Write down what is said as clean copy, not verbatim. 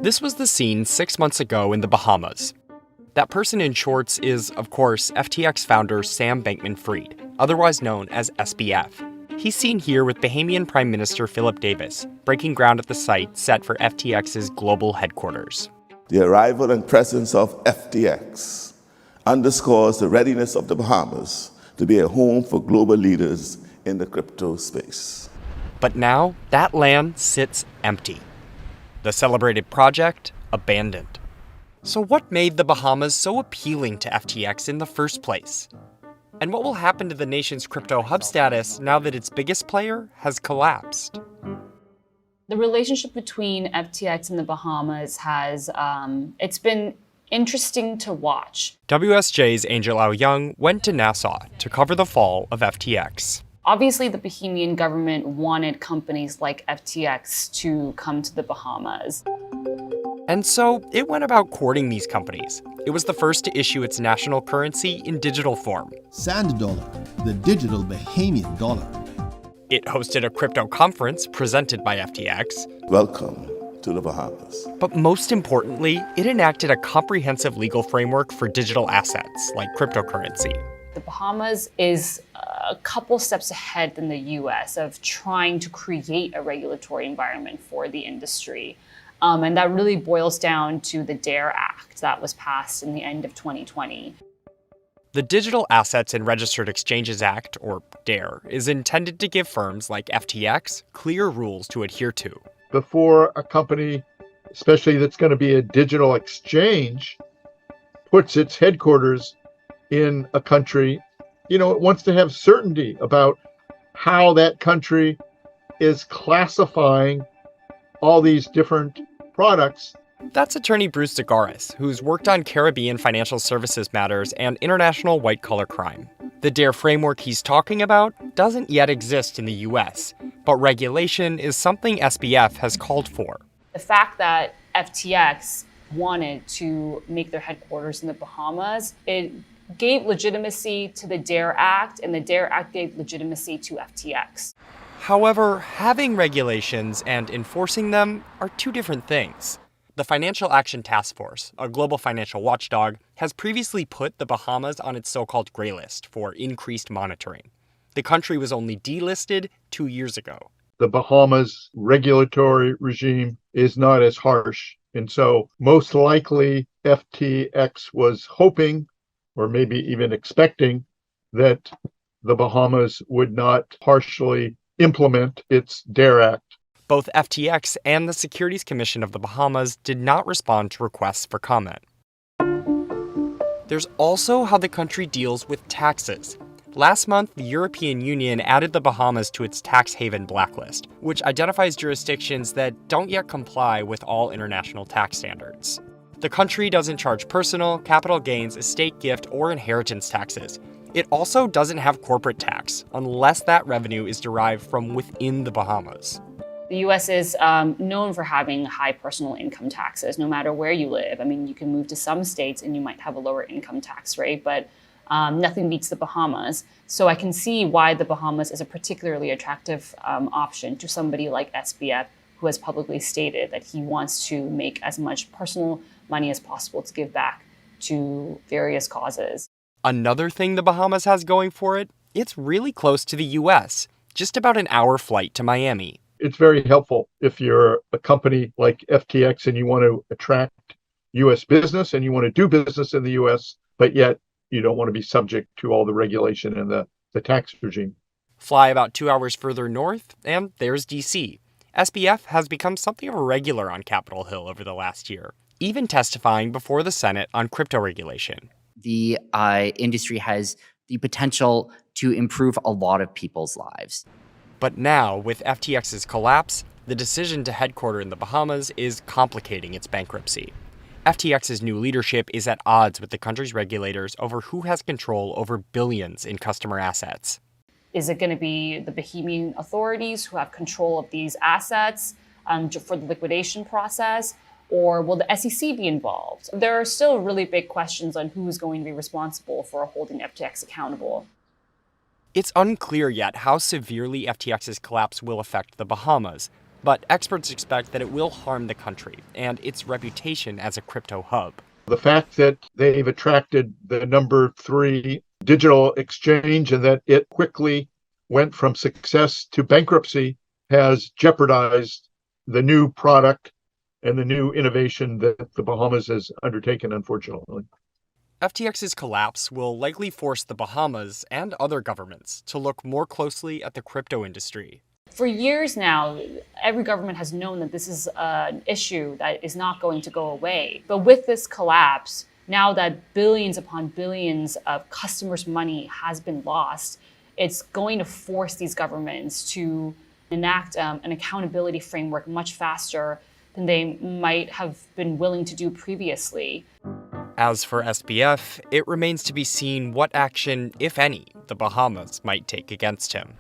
This was the scene 6 months ago in the Bahamas. That person in shorts is, of course, FTX founder Sam Bankman-Fried, otherwise known as SBF. He's seen here with Bahamian Prime Minister Philip Davis, breaking ground at the site set for FTX's global headquarters. The arrival and presence of FTX underscores the readiness of the Bahamas to be a home for global leaders in the crypto space. But now, that land sits empty. The celebrated project, abandoned. So what made the Bahamas so appealing to FTX in the first place? And what will happen to the nation's crypto hub status now that its biggest player has collapsed? The relationship between FTX and the Bahamas has, it's been interesting to watch. WSJ's Angel Au Young went to Nassau to cover the fall of FTX. Obviously, the Bahamian government wanted companies like FTX to come to the Bahamas. And so it went about courting these companies. It was the first to issue its national currency in digital form. Sand dollar, the digital Bahamian dollar. It hosted a crypto conference presented by FTX. Welcome to the Bahamas. But most importantly, it enacted a comprehensive legal framework for digital assets like cryptocurrency. The Bahamas is a couple steps ahead than the US of trying to create a regulatory environment for the industry. And that really boils down to the DARE Act that was passed in the end of 2020. The Digital Assets and Registered Exchanges Act, or DARE, is intended to give firms like FTX clear rules to adhere to. Before a company, especially that's going to be a digital exchange, puts its headquarters in a country, it wants to have certainty about how that country is classifying all these different products. That's attorney Bruce DeGaris, who's worked on Caribbean financial services matters and international white-collar crime. The DARE framework he's talking about doesn't yet exist in the US, but regulation is something SBF has called for. The fact that FTX wanted to make their headquarters in the Bahamas, it gave legitimacy to the DARE Act, and the DARE Act gave legitimacy to FTX. However, having regulations and enforcing them are two different things. The Financial Action Task Force, a global financial watchdog, has previously put the Bahamas on its so-called gray list for increased monitoring. The country was only delisted 2 years ago. The Bahamas regulatory regime is not as harsh. And so most likely FTX was hoping, or maybe even expecting, that the Bahamas would not harshly implement its DARE Act. Both FTX and the Securities Commission of the Bahamas did not respond to requests for comment. There's also how the country deals with taxes. Last month, the European Union added the Bahamas to its tax haven blacklist, which identifies jurisdictions that don't yet comply with all international tax standards. The country doesn't charge personal, capital gains, estate gift, or inheritance taxes. It also doesn't have corporate tax, unless that revenue is derived from within the Bahamas. The US is known for having high personal income taxes, no matter where you live. I mean, you can move to some states and you might have a lower income tax rate, but nothing beats the Bahamas. So I can see why the Bahamas is a particularly attractive option to somebody like SBF, who has publicly stated that he wants to make as much personal money as possible to give back to various causes. Another thing the Bahamas has going for it, it's really close to the US, just about an hour flight to Miami. It's very helpful if you're a company like FTX and you want to attract US business and you want to do business in the US, but yet you don't want to be subject to all the regulation and the tax regime. Fly about 2 hours further north, and there's DC. SBF has become something of a regular on Capitol Hill over the last year, even testifying before the Senate on crypto regulation. The industry has the potential to improve a lot of people's lives. But now, with FTX's collapse, the decision to headquarter in the Bahamas is complicating its bankruptcy. FTX's new leadership is at odds with the country's regulators over who has control over billions in customer assets. Is it going to be the Bahamian authorities who have control of these assets for the liquidation process? Or will the SEC be involved? There are still really big questions on who's going to be responsible for holding FTX accountable. It's unclear yet how severely FTX's collapse will affect the Bahamas, But experts expect that it will harm the country and its reputation as a crypto hub. The fact that they've attracted the number 3 digital exchange and that it quickly went from success to bankruptcy has jeopardized the new product and the new innovation that the Bahamas has undertaken, unfortunately. FTX's collapse will likely force the Bahamas and other governments to look more closely at the crypto industry. For years now, every government has known that this is an issue that is not going to go away. But with this collapse, now that billions upon billions of customers' money has been lost, it's going to force these governments to enact an accountability framework much faster than they might have been willing to do previously. As for SBF, it remains to be seen what action, if any, the Bahamas might take against him.